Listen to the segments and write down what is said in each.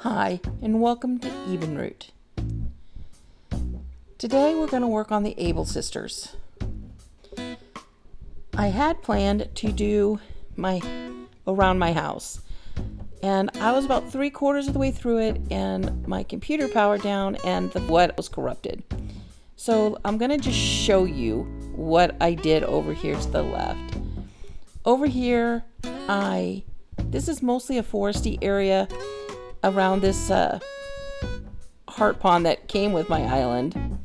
Hi, and welcome to Ebonroot. Today we're going to work on the Able sisters. I had planned to do around my house, and I was about 3/4 of the way through it, and my computer powered down and the web was corrupted. So I'm going to just show you what I did over here to the left. Over here, this is mostly a foresty area around this heart pond that came with my island,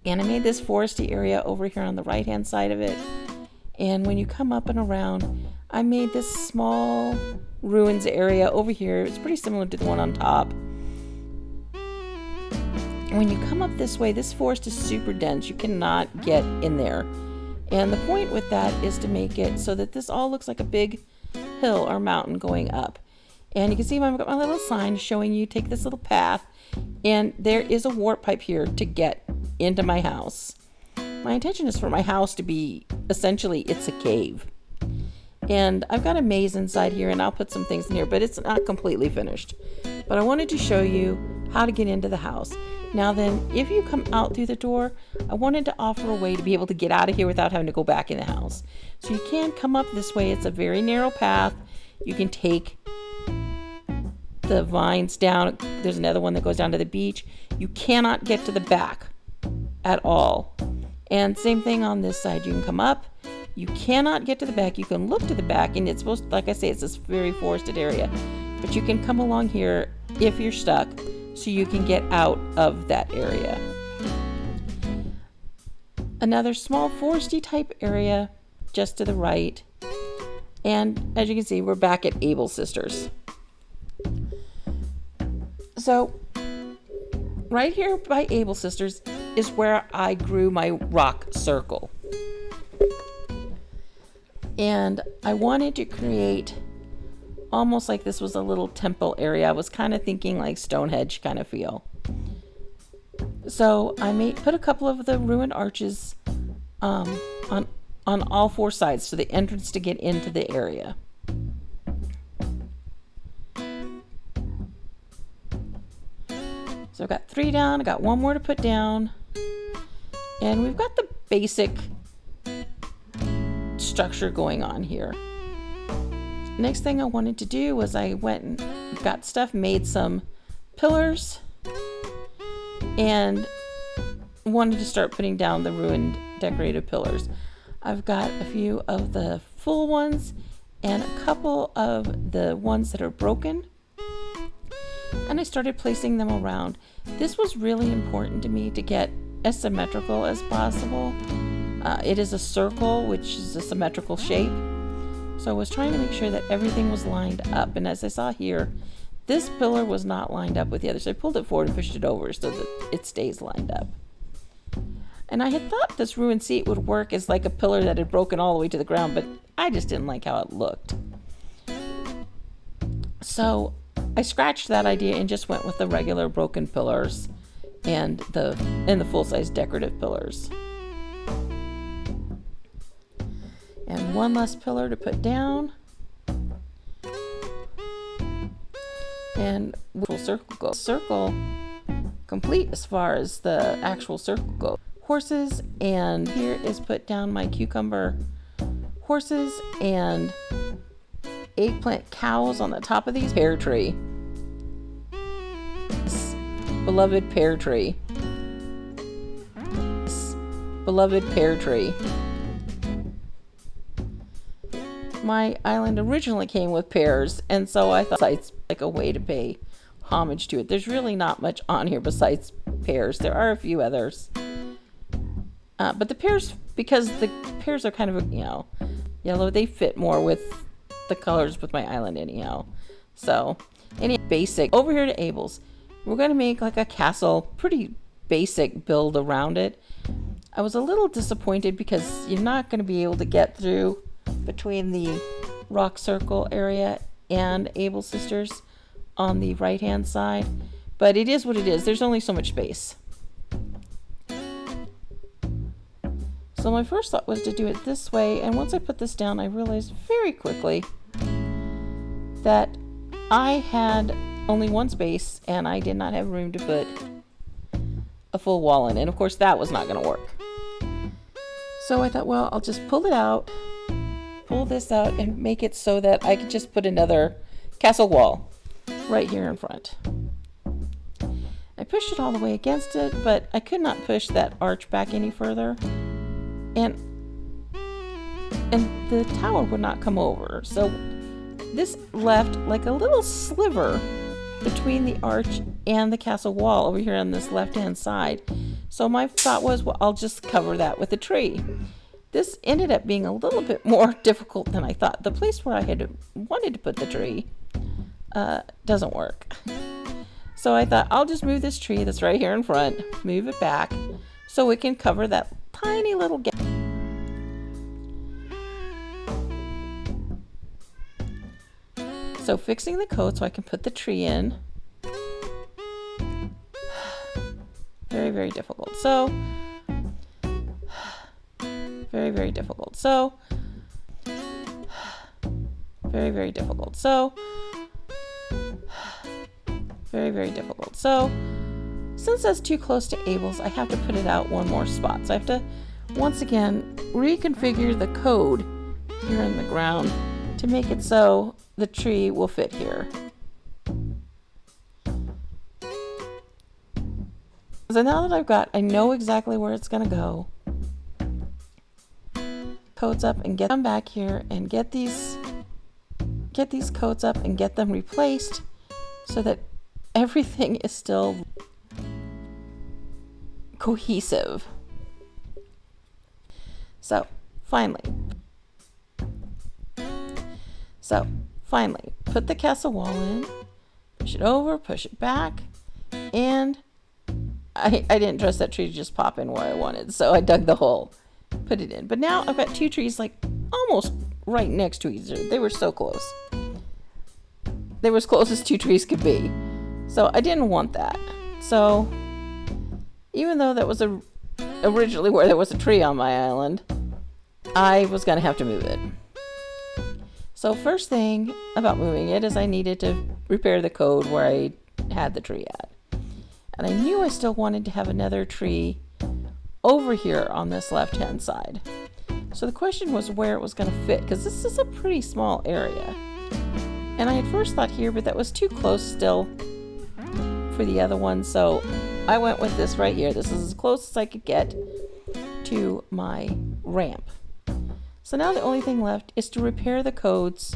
and I made this foresty area over here on the right hand side of it. And when you come up and around, I made this small ruins area over here. It's pretty similar to the one on top. When you come up this way, this forest is super dense. You cannot get in there, and the point with that is to make it so that this all looks like a big hill or mountain going up. And you can see I've got my little sign showing you take this little path, and there is a warp pipe here to get into my house. My intention is for my house to be essentially, it's a cave. And I've got a maze inside here, and I'll put some things in here, but it's not completely finished. But I wanted to show you how to get into the house. Now then, if you come out through the door, I wanted to offer a way to be able to get out of here without having to go back in the house. So you can come up this way. It's a very narrow path. You can take the vines down. There's another one that goes down to the beach. You cannot get to the back at all. And same thing on this side. You can come up. You cannot get to the back. You can look to the back, and it's supposed to, like I say, it's this very forested area. But you can come along here if you're stuck, so you can get out of that area. Another small foresty type area just to the right. And as you can see, we're back at Able Sisters. So right here by Able Sisters is where I grew my rock circle. And I wanted to create almost like this was a little temple area. I was kind of thinking like Stonehenge kind of feel. So I put a couple of the ruined arches on all four sides, so the entrance to get into the area. So I've got 3 down, I got 1 more to put down, and we've got the basic structure going on here. Next thing I wanted to do was I went and got stuff, made some pillars, and wanted to start putting down the ruined decorative pillars. I've got a few of the full ones and a couple of the ones that are broken, and I started placing them around. This was really important to me to get as symmetrical as possible. It is a circle, which is a symmetrical shape. So I was trying to make sure that everything was lined up. And as I saw here, this pillar was not lined up with the other. So I pulled it forward and pushed it over so that it stays lined up. And I had thought this ruined seat would work as like a pillar that had broken all the way to the ground, but I just didn't like how it looked. So I scratched that idea and just went with the regular broken pillars and the full-size decorative pillars. And one less pillar to put down. And will circle go. Circle complete as far as the actual circle goes. Horses, and here is put down my cucumber horses and eggplant cows on the top of these pear tree. This beloved pear tree. This beloved pear tree. My island originally came with pears, and so I thought it's like a way to pay homage to it. There's really not much on here besides pears. There are a few others. But the pears, because the pears are kind of, yellow, they fit more with the colors with my island anyhow. So, any basic. Over here to Abel's, we're going to make like a castle, pretty basic build around it. I was a little disappointed because you're not going to be able to get through between the rock circle area and Able Sisters on the right hand side, but it is what it is. There's only so much space. So my first thought was to do it this way, and once I put this down, I realized very quickly that I had only one space, and I did not have room to put a full wall in. And of course that was not going to work. So I thought, well, I'll just pull this out and make it so that I could just put another castle wall right here in front. I pushed it all the way against it, but I could not push that arch back any further. And the tower would not come over. So this left like a little sliver between the arch and the castle wall over here on this left-hand side. So my thought was, well, I'll just cover that with a tree. This ended up being a little bit more difficult than I thought. The place where I had wanted to put the tree doesn't work. So I thought, I'll just move this tree that's right here in front, move it back so it can cover that tiny little gap. So fixing the coat so I can put the tree in. Very, very difficult. So, very, very difficult. So, very, very difficult. So, very, very difficult. So, since that's too close to Abel's, I have to put it out one more spot. So I have to, once again, reconfigure the code here in the ground to make it so the tree will fit here. So now that I know exactly where it's going to go. Coats up and get them back here and get these coats up and get them replaced so that everything is still cohesive. So finally, put the castle wall in, push it over, push it back, and I didn't trust that tree to just pop in where I wanted, so I dug the hole, put it in. But now I've got two trees like almost right next to each other. They were so close. They were as close as two trees could be. So I didn't want that. So even though that was originally where there was a tree on my island, I was going to have to move it. So first thing about moving it is I needed to repair the code where I had the tree at. And I knew I still wanted to have another tree over here on this left-hand side. So the question was where it was going to fit, because this is a pretty small area. And I had first thought here, but that was too close still for the other one. So I went with this right here. This is as close as I could get to my ramp. So now the only thing left is to repair the codes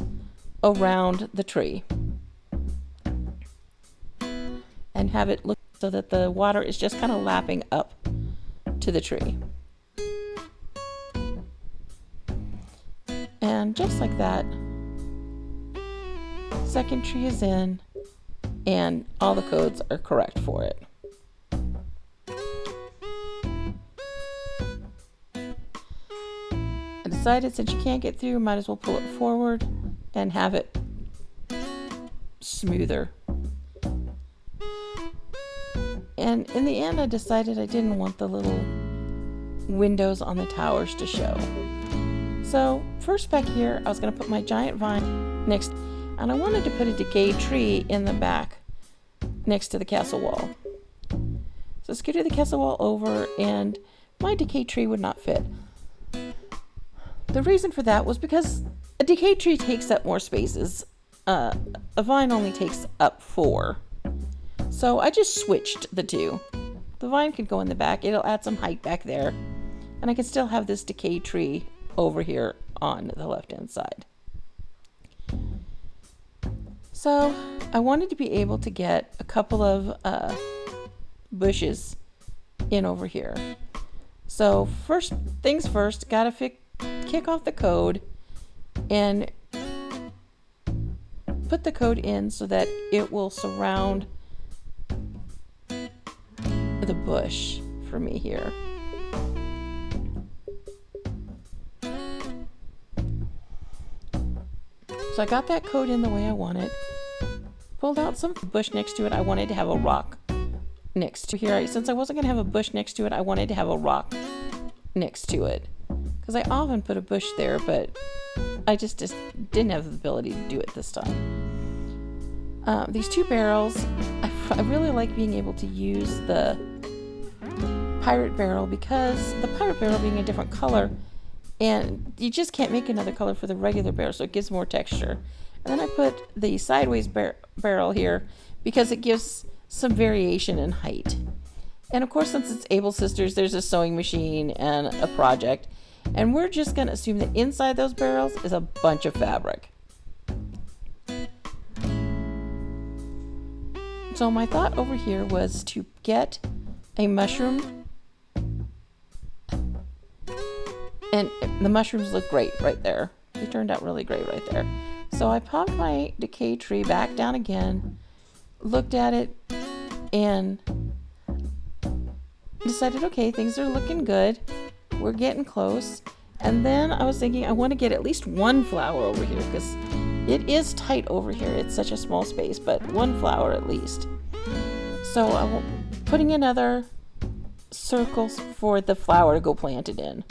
around the tree and have it look so that the water is just kind of lapping up to the tree. And just like that, second tree is in and all the codes are correct for it. I decided since you can't get through, might as well pull it forward and have it smoother. And in the end, I decided I didn't want the little windows on the towers to show. So first back here, I was going to put my giant vine next, and I wanted to put a decayed tree in the back next to the castle wall. So I scooted the castle wall over, and my decayed tree would not fit. The reason for that was because a decayed tree takes up more spaces. A vine only takes up 4. So I just switched the two. The vine could go in the back. It'll add some height back there. And I can still have this decayed tree over here on the left-hand side. So I wanted to be able to get a couple of bushes in over here. So first things first, gotta kick off the code and put the code in so that it will surround the bush for me here. So I got that code in the way I wanted, pulled out some bush next to it. I wanted to have a rock next to here. Since I wasn't going to have a bush next to it, I wanted to have a rock next to it, because I often put a bush there, but I just didn't have the ability to do it this time. these two barrels, I really like being able to use the pirate barrel, because the pirate barrel being a different color, and you just can't make another color for the regular barrel, so it gives more texture. And then I put the sideways barrel here because it gives some variation in height. And of course, since it's Able Sisters, there's a sewing machine and a project, and we're just going to assume that inside those barrels is a bunch of fabric. So my thought over here was to get a mushroom, and the mushrooms look great right there. They turned out really great right there. So I popped my decay tree back down again, looked at it, and decided, okay, things are looking good. We're getting close. And then I was thinking I want to get at least one flower over here, because it is tight over here. It's such a small space, but one flower at least. So I'm putting another circle for the flower to go planted in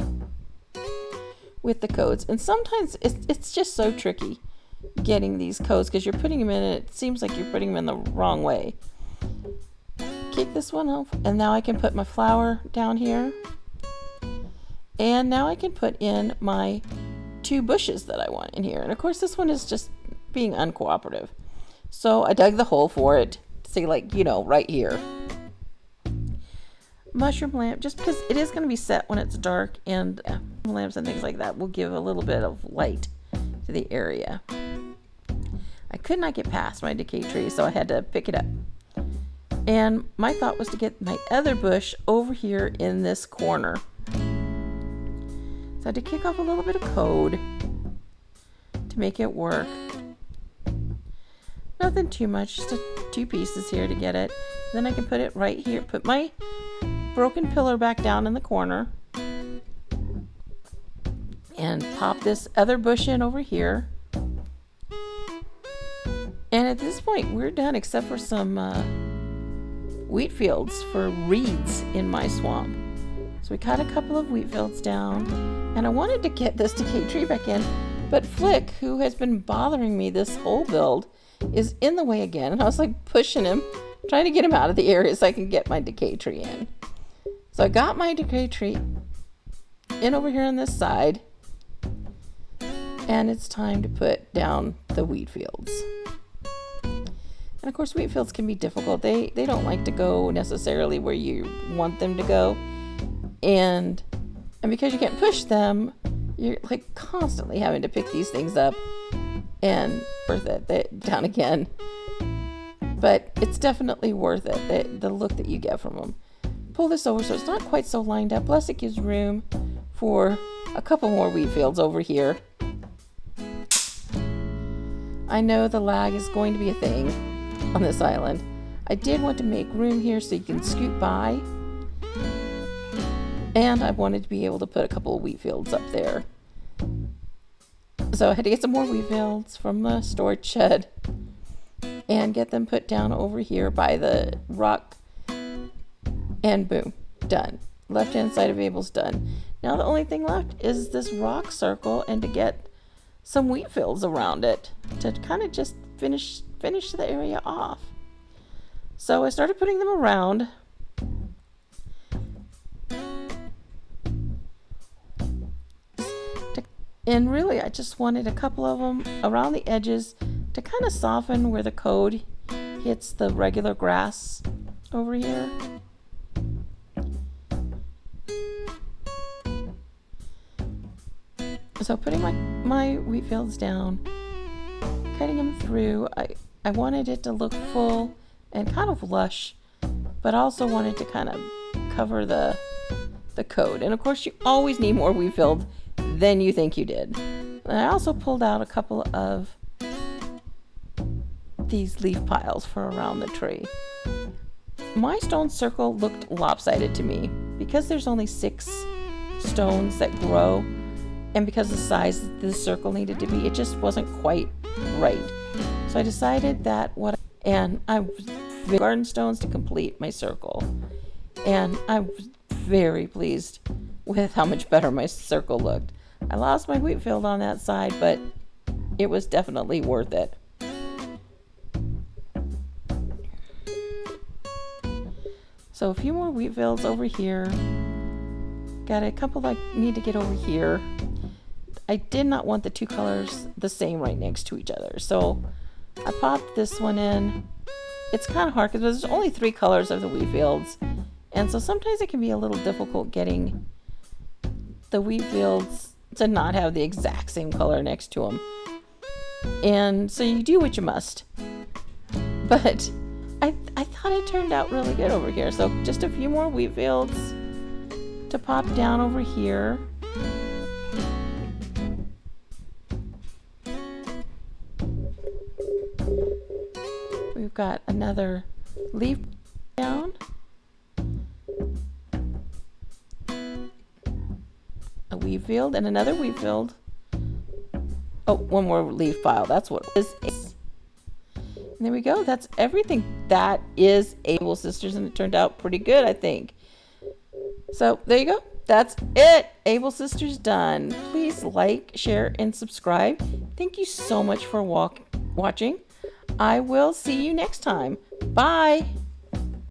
with the codes. And sometimes it's just so tricky getting these codes, because you're putting them in and it seems like you're putting them in the wrong way. Kick this one off, and now I can put my flower down here. And now I can put in my two bushes that I want in here. And of course this one is just being uncooperative. So I dug the hole for it, say, like, you know, right here. Mushroom lamp, just because it is going to be set when it's dark, and lamps and things like that will give a little bit of light to the area. I could not get past my decay tree, so I had to pick it up. And my thought was to get my other bush over here in this corner. So I had to kick off a little bit of code to make it work. Nothing too much, just two pieces here to get it. Then I can put it right here, put my broken pillar back down in the corner, and pop this other bush in over here. And at this point we're done, except for some wheat fields for reeds in my swamp. So we cut a couple of wheat fields down, and I wanted to get this decay tree back in, but Flick, who has been bothering me this whole build, is in the way again. And I was like pushing him, trying to get him out of the area so I can get my decay tree in. So I got my decay tree in over here on this side, and it's time to put down the wheat fields. And of course, wheat fields can be difficult. They don't like to go necessarily where you want them to go. And because you can't push them, you're like constantly having to pick these things up and worth it down again. But it's definitely worth it, the look that you get from them. Pull this over so it's not quite so lined up. Plus it gives room for a couple more wheat fields over here. I know the lag is going to be a thing on this island. I did want to make room here so you can scoot by, and I wanted to be able to put a couple of wheat fields up there. So I had to get some more wheat fields from the storage shed and get them put down over here by the rock, and boom, done. Left hand side of Abel's done. Now the only thing left is this rock circle, and to get some wheat fields around it to kind of just finish the area off. So I started putting them around. And really I just wanted a couple of them around the edges to kind of soften where the code hits the regular grass over here. So putting my wheat fields down, cutting them through, I wanted it to look full and kind of lush, but also wanted to kind of cover the code. And of course you always need more wheat field than you think you did. And I also pulled out a couple of these leaf piles for around the tree. My stone circle looked lopsided to me because there's only 6 stones that grow, and because the size the circle needed to be, it just wasn't quite right. So I decided that I garden stones to complete my circle, and I was very pleased with how much better my circle looked. I lost my wheat field on that side, but it was definitely worth it. So a few more wheat fields over here. Got a couple that need to get over here. I did not want the two colors the same right next to each other, so I popped this one in. It's kind of hard because there's only 3 colors of the wheat fields, and so sometimes it can be a little difficult getting the wheat fields to not have the exact same color next to them. And so you do what you must. But I thought it turned out really good over here. So just a few more wheat fields to pop down over here. We've got another leaf down. A wheat field and another wheat field. Oh, one more leaf pile. That's what it is. And there we go. That's everything. That is Able Sisters, and it turned out pretty good, I think. So there you go. That's it. Able Sisters done. Please like, share, and subscribe. Thank you so much for watching. I will see you next time. Bye.